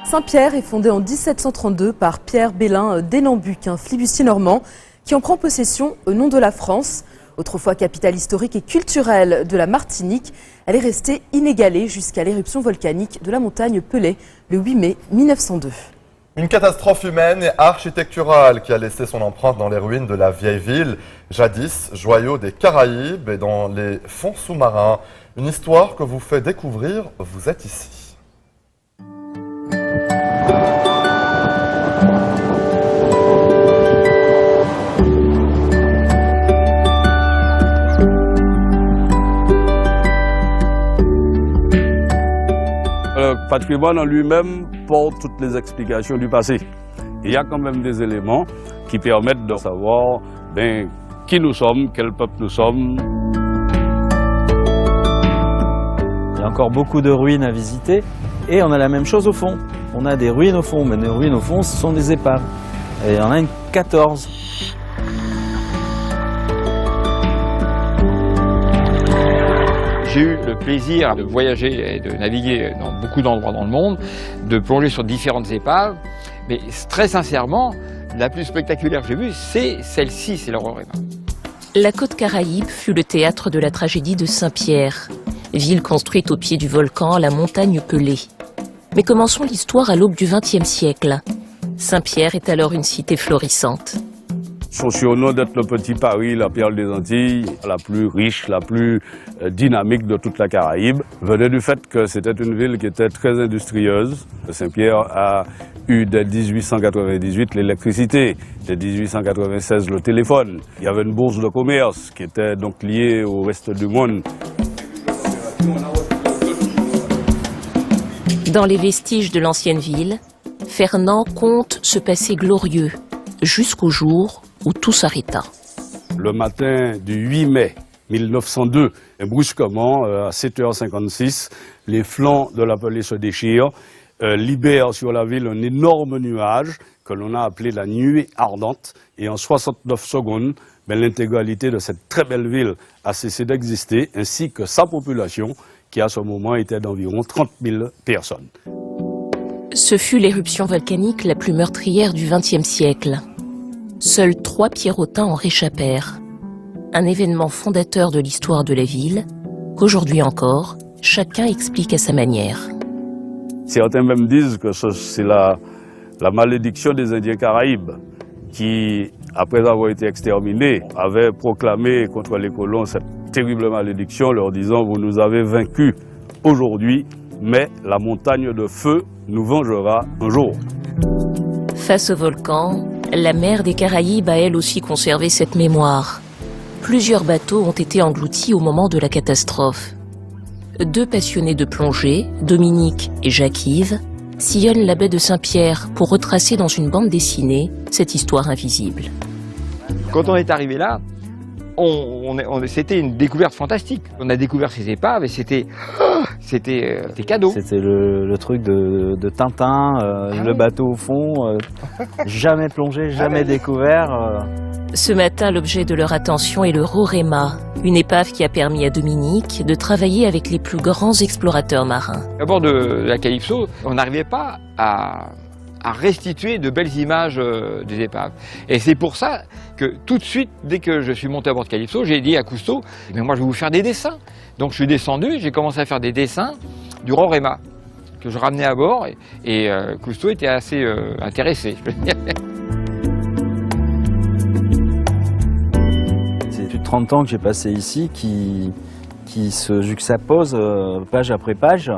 Saint-Pierre est fondé en 1732 par Pierre Bélin d'Énambuc, un flibustier normand qui en prend possession au nom de la France. Autrefois capitale historique et culturelle de la Martinique, elle est restée inégalée jusqu'à l'éruption volcanique de la montagne Pelée le 8 mai 1902. Une catastrophe humaine et architecturale qui a laissé son empreinte dans les ruines de la vieille ville, jadis joyau des Caraïbes et dans les fonds sous-marins. Une histoire que vous fait découvrir, vous êtes ici. Le patrimoine en lui-même porte toutes les explications du passé. Il y a quand même des éléments qui permettent de savoir qui nous sommes, quel peuple nous sommes. Il y a encore beaucoup de ruines à visiter et on a la même chose au fond. On a des ruines au fond, mais les ruines au fond ce sont des épaves. Et il y en a 14. J'ai eu le plaisir de voyager et de naviguer dans beaucoup d'endroits dans le monde, de plonger sur différentes épaves, mais très sincèrement, la plus spectaculaire que j'ai vue, c'est celle-ci, c'est l'Aurorema. La côte Caraïbe fut le théâtre de la tragédie de Saint-Pierre, ville construite au pied du volcan à la montagne Pelée. Mais commençons l'histoire à l'aube du XXe siècle. Saint-Pierre est alors une cité florissante. Son surnom d'être le petit Paris, la perle des Antilles, la plus riche, la plus dynamique de toute la Caraïbe, venait du fait que c'était une ville qui était très industrieuse. Saint-Pierre a eu dès 1898 l'électricité, dès 1896 le téléphone. Il y avait une bourse de commerce qui était donc liée au reste du monde. Dans les vestiges de l'ancienne ville, Fernand conte ce passé glorieux, jusqu'au jour où tout s'arrêta. Le matin du 8 mai 1902, brusquement, à 7h56, les flancs de la Pelée se déchirent, libèrent sur la ville un énorme nuage que l'on a appelé la nuée ardente. Et en 69 secondes, l'intégralité de cette très belle ville a cessé d'exister, ainsi que sa population, qui à ce moment était d'environ 30 000 personnes. Ce fut l'éruption volcanique la plus meurtrière du XXe siècle. Seuls 3 Pierrotins en réchappèrent. Un événement fondateur de l'histoire de la ville, qu'aujourd'hui encore, chacun explique à sa manière. Certains même disent que c'est la malédiction des Indiens Caraïbes qui, après avoir été exterminés, avaient proclamé contre les colons cette terrible malédiction, leur disant « Vous nous avez vaincus aujourd'hui, mais la montagne de feu nous vengera un jour ». Face au volcan, la mer des Caraïbes a elle aussi conservé cette mémoire. Plusieurs bateaux ont été engloutis au moment de la catastrophe. 2 passionnés de plongée, Dominique et Jacques-Yves, sillonnent la baie de Saint-Pierre pour retracer dans une bande dessinée cette histoire invisible. Quand on est arrivé là, c'était une découverte fantastique. On a découvert ces épaves et c'était cadeau. C'était le truc de Tintin, le bateau au fond, jamais plongé, jamais découvert. Ce matin, l'objet de leur attention est le Rorema, une épave qui a permis à Dominique de travailler avec les plus grands explorateurs marins. À bord de la Calypso, on n'arrivait pas à restituer de belles images des épaves. Et c'est pour ça que tout de suite, dès que je suis monté à bord de Calypso, j'ai dit à Cousteau, mais moi je vais vous faire des dessins. Donc je suis descendu et j'ai commencé à faire des dessins du Rorema que je ramenais à bord et Cousteau était assez intéressé, je peux dire. C'est plus de 30 ans que j'ai passé ici qui se juxtaposent page après page.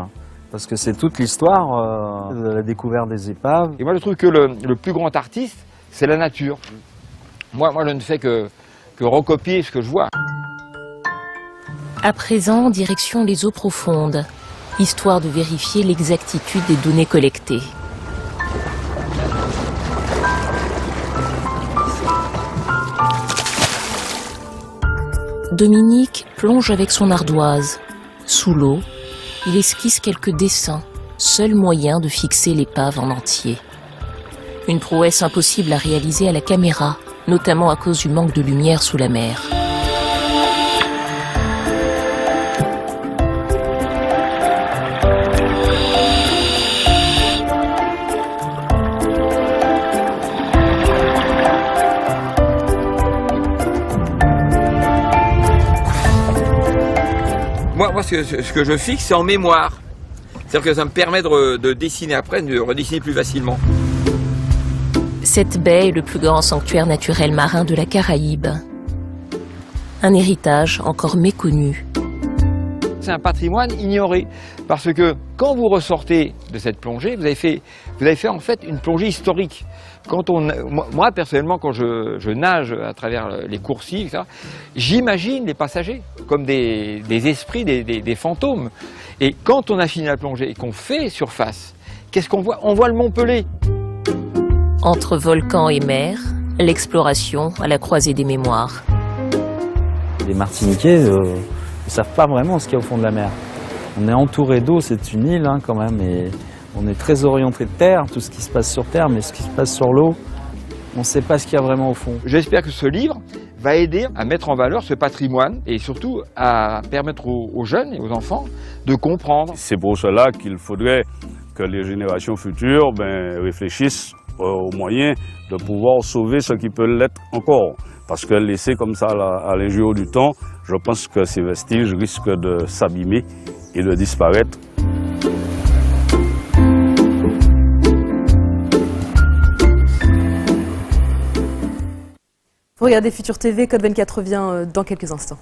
Parce que c'est toute l'histoire de la découverte des épaves. Et moi, je trouve que le plus grand artiste, c'est la nature. Moi, je ne fais que recopier ce que je vois. À présent, direction les eaux profondes, histoire de vérifier l'exactitude des données collectées. Dominique plonge avec son ardoise. Sous l'eau, il esquisse quelques dessins, seul moyen de fixer l'épave en entier. Une prouesse impossible à réaliser à la caméra, notamment à cause du manque de lumière sous la mer. Moi ce que je fixe, c'est en mémoire. C'est-à-dire que ça me permet de dessiner après, de redessiner plus facilement. Cette baie est le plus grand sanctuaire naturel marin de la Caraïbe. Un héritage encore méconnu. C'est un patrimoine ignoré, parce que quand vous ressortez de cette plongée, vous avez fait en fait une plongée historique. Moi personnellement, quand je nage à travers les coursives, etc., j'imagine les passagers comme des esprits, des fantômes. Et quand on a fini la plongée et qu'on fait surface, qu'est-ce qu'on voit? On voit le Mont Pelé. Entre volcan et mer, l'exploration à la croisée des mémoires. Les Martiniquais ne savent pas vraiment ce qu'il y a au fond de la mer. On est entouré d'eau, c'est une île quand même, et on est très orienté de terre, tout ce qui se passe sur terre, mais ce qui se passe sur l'eau, on ne sait pas ce qu'il y a vraiment au fond. J'espère que ce livre va aider à mettre en valeur ce patrimoine et surtout à permettre aux jeunes et aux enfants de comprendre. C'est pour cela qu'il faudrait que les générations futures réfléchissent aux moyens de pouvoir sauver ce qui peut l'être encore. Parce que laisser comme ça à l'injure du temps, je pense que ces vestiges risquent de s'abîmer et de disparaître. Vous regardez Futur TV, Code 24 revient dans quelques instants.